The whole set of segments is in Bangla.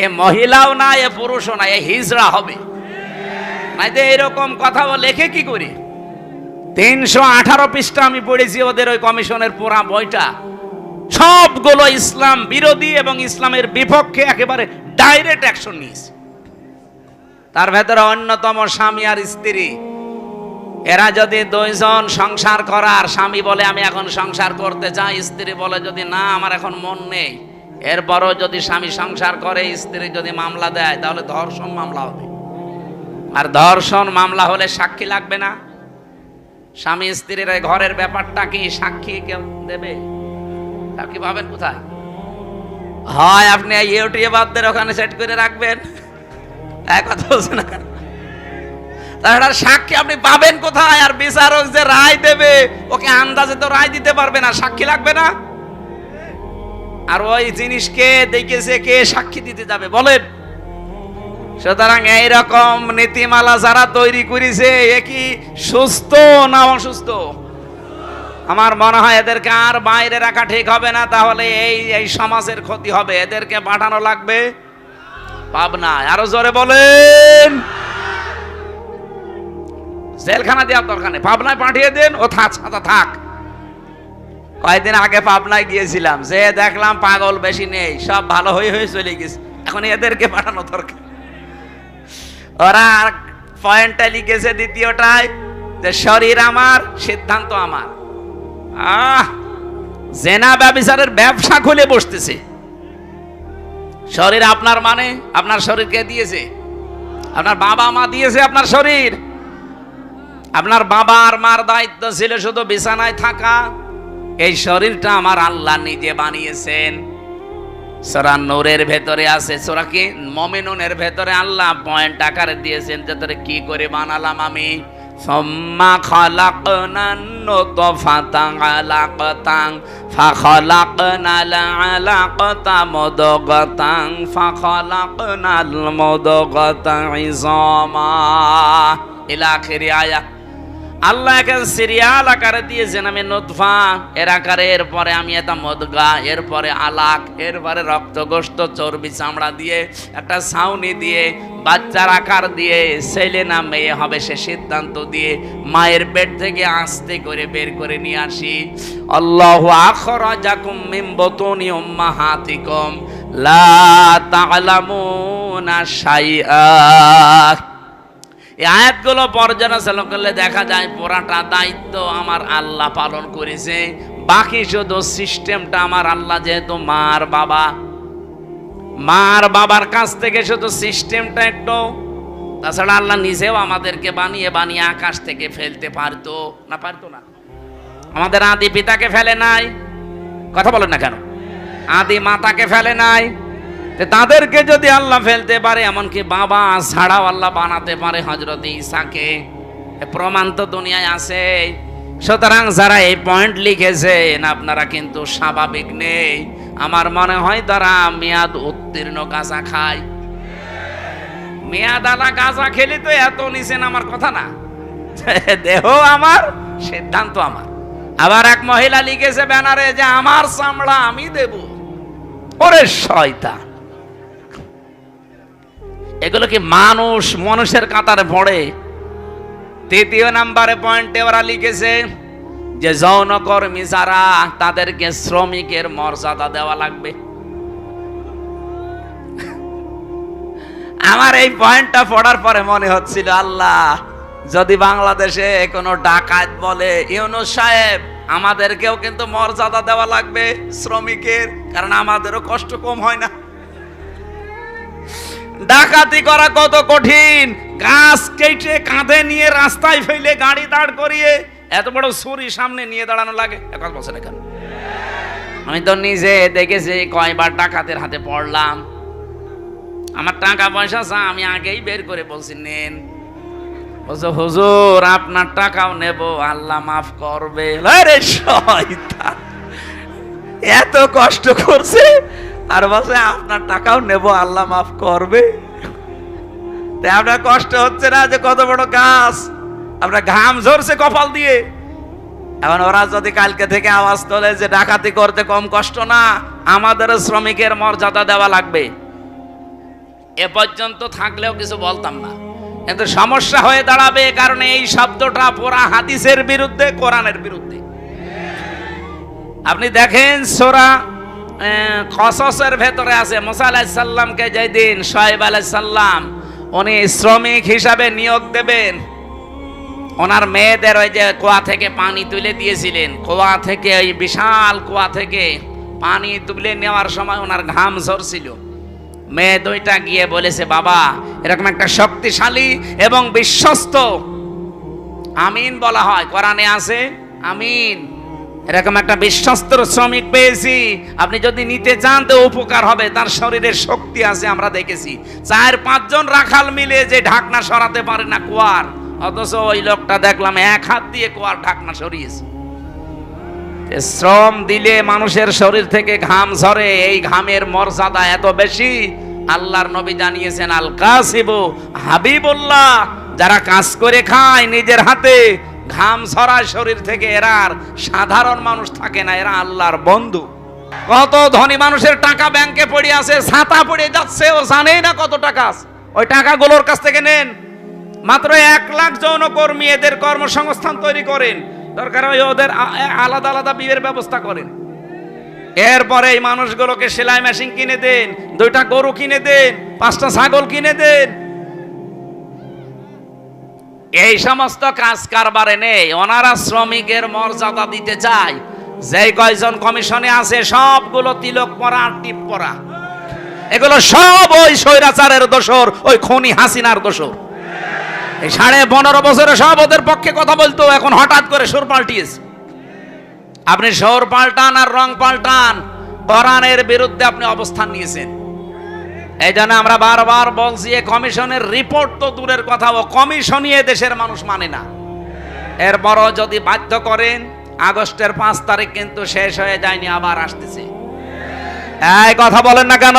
এ মহিলাও না, এ পুরুষও না, এ হিজড়া হবে। নাই তো এরকম কথা লেখে কি করি? 318 পৃষ্ঠা আমি পড়েছি ওদের ওই কমিশনের পুরা বইটা, সবগুলো ইসলাম বিরোধী এবং ইসলামের বিপক্ষে একেবারে ডাইরেক্ট অ্যাকশন নিয়েছে। তার ভেতরে অন্যতম স্বামী আর স্ত্রী, এরা যদি দুইজন সংসার করার, স্বামী বলে আমি এখন সংসার করতে চাই, স্ত্রী বলে যদি না আমার এখন মন নেই, এরপরও যদি স্বামী সংসার করে, স্ত্রী যদি মামলা দেয়, তাহলে ধর্ষণ মামলা হবে। আর ধর্ষণ মামলা হলে সাক্ষী লাগবে না। স্বামী স্ত্রীর ঘরের ব্যাপারটা কি সাক্ষী কেউ দেবে? তা কি ভাবেন কোথায় হয়? আপনি ইউটিউবারদের ওখানে সেট করে রাখবেন, এক কথা বলছে না, তাহলে সাক্ষী আপনি পাবেন কোথায়? আর বিচারক যে রায় দেবে, ওকে আন্দাজে তো রায় দিতে পারবে না, সাক্ষী লাগবে না। আর ওই জিনিসকে দেখেছে কে সাক্ষী দিতে যাবে বলেন? সুতরাং এইরকম নীতিমালা যারা তৈরি করেছে, এ কি সুস্থ না অসুস্থ? আমার মনে হয় এদেরকে আর বাইরে রাখা ঠিক হবে না, তাহলে এই সমাজের ক্ষতি হবে। এদেরকে পাঠানো লাগবে পাবনায়। আরো জোরে বলেন। জেলখানা দেওয়ার দরকার নেই, পাবনায় পাঠিয়ে দেন, ও থাক। কয়েকদিন আগে পাবনায় গিয়েছিলাম, যে দেখলাম পাগল বেশি নেই, সব ভালো হয়ে চলে গেছে। এখন এদেরকে পাঠানো দরকার। ওরা আর পয়েন্টটা লিখেছে দ্বিতীয়টায়, যে শরীর আমার, সিদ্ধান্ত আমার। জেনা ব্যভিচারের ব্যবসা খুলে বসতেছে। শরীর আপনার মানে আপনার শরীরকে দিয়েছে, আপনার বাবা মা দিয়েছে আপনার শরীর। আপনার বাবা আর মার দায়িত্ব ছিল শুধু বিছানায় থাকা। এই শরীরটা আমার আল্লাহ নিজে বানিয়েছেন। সূরা নূরের ভেতরে আছে, সূরা কি মুমিনুনের ভেতরে আল্লাহ পয়েন্ট আকারে দিয়েছেন যে তোরে কি করে বানালাম আমি। সুম্মা খালাকনান নুতফাতান আলাকাতান ফাখালাকনাল আলাকাতা মুদগাতান ফাখালাকনাল মুদগাতা ইযামা ইলা আখিরি আয়াত। আল্লাহ একে সিরিয়াল আকারে দিয়েছেন, আমি নুতফা এর আকারে, এরপরে আমি এটা মুদগা, এরপরে আলাক, এরপরে রক্তগোস্ত চর্বি চামড়া দিয়ে একটা ছাউনি দিয়ে বাচ্চার আকার দিয়ে ছেলে না মেয়ে হবে সে সিদ্ধান্ত দিয়ে মায়ের পেট থেকে আস্তে করে বের করে নিয়ে আসি। আল্লাহু আখরাজাকুম মিন বুতুনি উম্মাহাতিকুম লা তা'লামুনা শাইআ। এই আয়াতগুলো পর্যালোচনা করলে দেখা যায় পুরাটা দায়িত্ব আমার আল্লাহ পালন করেছে, বাকি শুধু সিস্টেমটা আমার আল্লাহ, যেহেতু মার বাবার কাছ থেকে শুধু সিস্টেমটা একটু। তাছাড়া আল্লাহ নিজেও আমাদেরকে বানিয়ে আকাশ থেকে ফেলতে পারতো না? আমাদের আদি পিতাকে ফেলে নাই, কথা বলেন না কেন? আদি মাতাকে ফেলে নাই। তাদেরকে যদি আল্লাহ ফেলতে পারে, এমনকি বাবা ছাড়াও আল্লাহ বানাতে পারে হযরত ঈসাকে, প্রমাণ তো দুনিয়ায় আছে। সুতরাং যারা এই পয়েন্ট লিখেছেন আপনারা কিন্তু স্বাভাবিক নেই। আমার মনে হয় তারা মেয়াদ উত্তীর্ণ গাঁজা খায়। মেয়াদ আলা গাঁজা খেলে তো এত নিছেন আমার কথা না, দেহ আমার, সিদ্ধান্ত আমার। আবার এক মহিলা লিখেছে ব্যানারে যে আমার চামড়া আমি দেব। ওরে শয়তান, এগুলো কি মানুষের কাতারে পড়ে? তৃতীয় নাম্বারে পয়েন্টে ওরা লিখেছে যে যৌনকর্মী যারা, তাদেরকে শ্রমিকের মর্যাদা দেওয়া লাগবে। আমার এই পয়েন্টটা পড়ার পরে মনে হচ্ছিল, আল্লাহ যদি বাংলাদেশে কোনো ডাকাত বলে, ইউনূস সাহেব আমাদেরকেও কিন্তু মর্যাদা দেওয়া লাগবে শ্রমিকের, কারণ আমাদেরও কষ্ট কম হয় না। ডাকাতি করা কত কঠিন, গাছ কেটে কাঁধে নিয়ে রাস্তায় ফেলে গাড়ি দাঁড় করিয়ে এত বড় ছুরি সামনে নিয়ে দাঁড়ানো লাগে। এখন বলছেন কেন? আমি তো নিজে দেখেছি, কয়বার ডাকাতের হাতে পড়লাম। আমার টাকা পয়সা আমি আগেই বের করে বলছি নেন। বলছে হুজুর আপনার টাকাও নেব, আল্লাহ মাফ করবে। আরে শয়তান, এত কষ্ট করছে আর বলছে আপনার টাকাও নেব, আল্লাহ মাফ করবে। তাই আপনার কষ্ট হচ্ছে না যে কত বড় গাছ, আপনার ঘাম ঝরছে কপাল দিয়ে। এখন ওরা যদি কালকে থেকে আওয়াজ তোলে যে ডাকাতি করতে কম কষ্ট না, আমাদের শ্রমিকের মর্যাদা দেওয়া লাগবে, এ পর্যন্ত থাকলেও কিছু বলতাম না, কিন্তু সমস্যা হয়ে দাঁড়াবে, কারণ এই শব্দটা পুরা হাদিসের বিরুদ্ধে, কোরআনের বিরুদ্ধে। আপনি দেখেন সূরা কসসের ভেতরে আছে, মুসা আলাইহিস সালামকে যেদিন শুআয়ব আলাইহিস সালাম উনি শ্রমিক হিসাবে নিয়োগ দেবেন, ওনার মেয়েদের ওই যে কুয়া থেকে পানি তুলে দিয়েছিলেন, কুয়া থেকে ওই বিশাল কুয়া থেকে পানি তুলে নেওয়ার সময় ওনার ঘাম ঝরছিল। মেয়ে দুইটা গিয়ে বলেছে, বাবা এরকম একটা শক্তিশালী এবং বিশ্বস্ত, আমিন বলা হয় কোরআনে আছে, আমিন, এরকম একটা বিশ্বস্ত শ্রমিক পেয়েছি, আপনি যদি নিতে চান তো উপকার হবে, তার শরীরের শক্তি আছে, আমরা দেখেছি 4-5 জন রাখাল মিলে যে ঢাকনা সরাতে পারে না কুয়ার, অথচ ওই লোকটা দেখলাম 1 হাত দিয়ে কুয়ার ঢাকনা সরিয়েছে। শ্রম দিলে মানুষের শরীর থেকে ঘাম ঝরে, এই ঘামের মর্যাদা এত বেশি। আল্লাহর নবী জানিয়েছেন, আল কাসিবু হাবিবুল্লাহ, যারা কাজ করে খায় নিজের হাতে, ঘাম ঝরায় শরীর থেকে, এরা আর সাধারণ মানুষ থাকে না, এরা আল্লাহর বন্ধু। কত ধনী মানুষের টাকা ব্যাংকে পড়ে আছে, ছাতা পড়ে যাচ্ছে, ও জানেই না কত টাকা আছে, ওই টাকাগুলোর কাছ থেকে নেন। মাত্র 1 লাখ যৌনকর্মী, এদের কর্মসংস্থান তৈরি করেন, দরকার হয় ওদের আলাদা আলাদা বিয়ের ব্যবস্থা করেন। এরপরে এই মানুষগুলোকে সেলাই মেশিন কিনে দেন, 2টা গরু কিনে দেন, 5টা ছাগল কিনে দেন। এই সমস্ত কাজ কারবারে নেই, ওনারা শ্রমিকের মর্যাদা দিতে চায়। যেই কয়জন কমিশনে আছে সবগুলো তিলক পরা আর টিপ পরা, এগুলো সব ওই স্বৈরাচারের দোসর, ওই খনি হাসিনার দোসর। এই 15.5 বছরে সব ওদের পক্ষে কথা বলতো, এখন হঠাৎ করে সুর পাল্টিয়েছে। আপনি সুর পাল্টান আর রং পাল্টান, কোরআনের বিরুদ্ধে আপনি অবস্থান নিয়েছেন। এই জন্য আমরা বারবার বলছি, এই কমিশনের রিপোর্ট তো দূরের কথা, ও কমিশনই দেশের মানুষ মানে না। এরপরও যদি বাধ্য করেন, আগস্টের 5 তারিখ কিন্তু শেষ হয়ে যায়নি, আবার আসতেছে। এই কথা বলেন না কেন?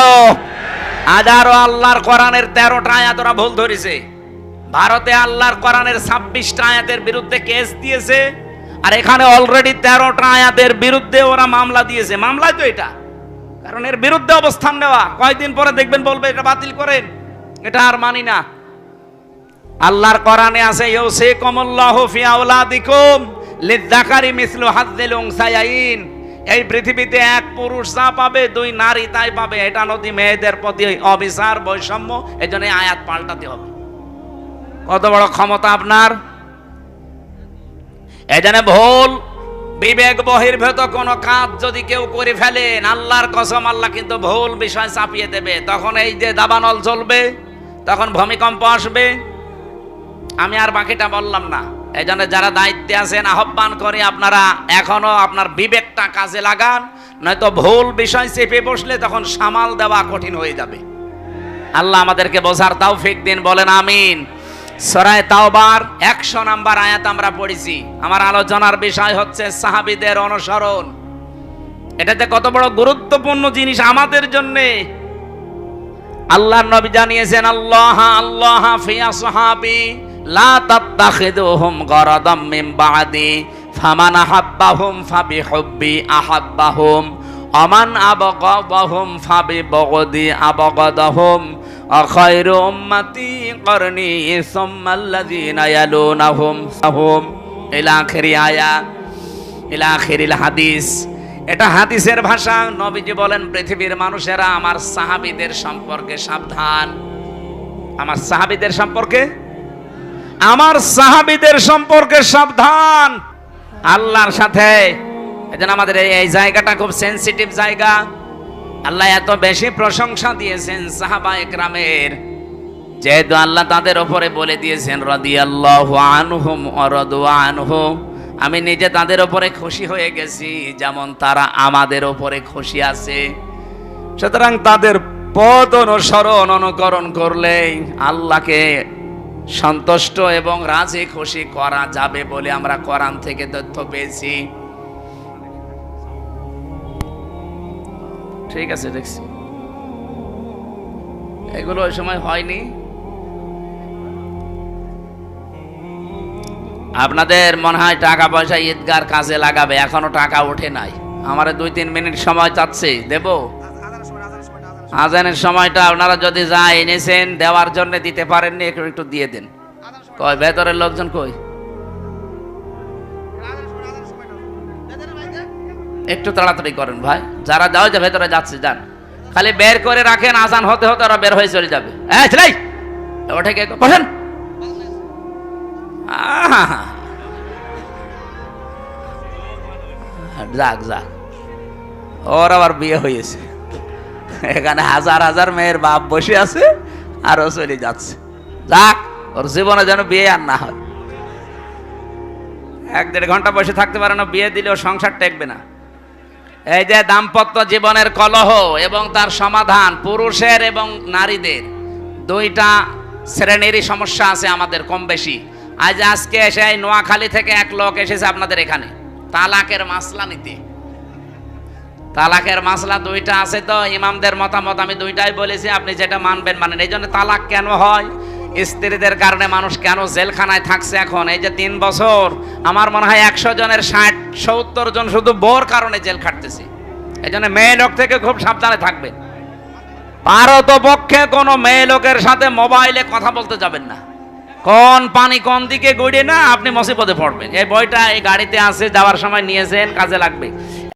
হাজারো আল্লাহর কোরআনের 13টা আয়াত ওরা ভুল ধরেছে। ভারতে আল্লাহর কোরআনের 26টা আয়াতের বিরুদ্ধে কেস দিয়েছে, আর এখানে অলরেডি 13টা আয়াতের বিরুদ্ধে ওরা মামলা দিয়েছে। মামলায় তো এটা, কারণ এর বিরুদ্ধে অবস্থান নেওয়া, কয়েকদিন পরে দেখবেন বলবে এটা বাতিল করেন, এটা আর মানি না। আল্লাহর কোরআনে আছে, ইউসিকুমুল্লাহু ফি আওলাদিকুম লিযযাকারি মিসলু হাযযিল উনসায়াইন, এই পৃথিবীতে 1 পুরুষ যা পাবে 2 নারী তাই পাবে, এটা নদী মেয়েদের প্রতি অবিচার, বৈষম্য। এজন্য এই আয়াত পাল্টাতে হবে। কত বড় ক্ষমতা আপনার! এজন্য ভুল বিবেক বহির্ভূত কোন কাজ যদি কেউ করে ফেলেন, আল্লাহর কসম, আল্লাহ কিন্তু ভুল বিষয় চাপিয়ে দেবে। তখন এই যে দাবানল চলবে, তখন ভূমিকম্প আসবে। আমি আর বাকিটা বললাম না। এই জন্য যারা দায়িত্বে আছেন, আহ্বান করে আপনারা এখনো আপনার বিবেকটা কাজে লাগান, নয়তো ভুল বিষয় চেপে বসলে তখন সামাল দেওয়া কঠিন হয়ে যাবে। আল্লাহ আমাদেরকে বোঝার তৌফিক দিন, বলেন আমিন। সূরা তাওবার 100 নম্বর আয়াত আমরা পড়েছি। আমার আলোচনার বিষয় হচ্ছে সাহাবীদের অনুসরণ। এটাতে কত বড় গুরুত্বপূর্ণ জিনিস আমাদের জন্য। আল্লাহর নবী জানিয়েছেন, আল্লাহ আল্লাহ ফি আসহাবি লা তাত্তাখিদুহুম গরাদাম মিন বাদি ফামান আহাব্বাহুম ফাবিহুব্বি আহাব্বাহুম আমান আবগাদাহুম ফাবিবগদি আবগাদাহুম আখায়রু উম্মতি করনি সুম্মাল্লাযিনা ইয়ালুনাহুম সাহুম ইলা আখিরি আয়াত, ইলা আখিরিল হাদিস। এটা হাদিসের ভাষা। নবীজি বলেন, পৃথিবীর মানুষেরা আমার সাহাবীদের সম্পর্কে সাবধান। আমার সাহাবীদের সম্পর্কে, আমার সাহাবীদের সম্পর্কে সাবধান আল্লাহর সাথে। এজন্য আমাদের এই জায়গাটা খুব সেনসিটিভ জায়গা। আল্লাহ এত বেশি প্রশংসা দিয়েছেন সাহাবা একরামের, যেহেতু আল্লাহ তাদের উপরে বলে দিয়েছেন, রাদিয়াল্লাহু আনহুম ওয়া রাদু আনহু, আমি নিজে তাদের উপরে খুশি হয়ে গেছি যেমন তারা আমাদের উপরে খুশি আছে। সুতরাং তাদের পথ অনুসরণ অনুকরণ করলেই আল্লাহকে সন্তুষ্ট এবং রাজি খুশি করা যাবে বলে আমরা কোরআন থেকে তথ্য পেয়েছি। ঠিক আছে, দেখছি এগুলো ওই সময় হয়নি। আপনাদের মনে হয় টাকা পয়সা ঈদগার কাজে লাগাবে, এখনো টাকা ওঠে নাই। আমার 2-3 মিনিট সময় চাচ্ছে, দেব? আজানের সময়টা আপনারা যদি যা এনেছেন দেওয়ার জন্য দিতে পারেননি, একটু একটু দিয়ে দেন। কই ভেতরের লোকজন কই? একটু তাড়াতাড়ি করেন ভাই, যারা দাও যে ভেতরে যাচ্ছে যান, খালি বের করে রাখেন, আজান হতে হতে ওরা বের হয়ে চলে যাবে। ওঠে কে বসেন। যাক যাক, ওর আবার বিয়ে হয়েছে, এখানে হাজার হাজার মেয়ের বাপ বসে আছে আর ও চলে যাচ্ছে। যাক, ওর জীবনে যেন বিয়ে আর না হয়। 1-1.5 ঘন্টা বসে থাকতে পারে না, বিয়ে দিলেও সংসার টেকবে না। এই যে দাম্পত্য জীবনের কলহ এবং তার সমাধান, পুরুষের এবং নারীদের দুইটা শ্রেণীরই সমস্যা আছে আমাদের কম বেশি। আজকে এসে নোয়াখালী থেকে এক লোক এসেছে আপনাদের এখানে তালাকের মাসলা নিতে। তালাকের মাসলা দুইটা আছে, তো ইমামদের মতামত আমি দুইটাই বলেছি, আপনি যেটা মানবেন মানেন। এই জন্য তালাক কেন হয়, স্ত্রীদের কারণে মানুষ কেন জেলখানায় থাকছে এখন এই যে 3 বছর, আমার মনে হয় 100 জনের 60-70 জন শুধু বোর কারণে জেল খাটতেছে। এই জন্য মেয়ে লোক থেকে খুব সাবধানে থাকবেন। পারতপক্ষে কোনো মেয়ে লোকের সাথে মোবাইলে কথা বলতে যাবেন না। কোন পানি কোন দিকে গড়িয়ে না আপনি মুসিবতে পড়বেন। এই বইটা এই গাড়িতে আছে, যাওয়ার সময় নিয়েছেন, কাজে লাগবে।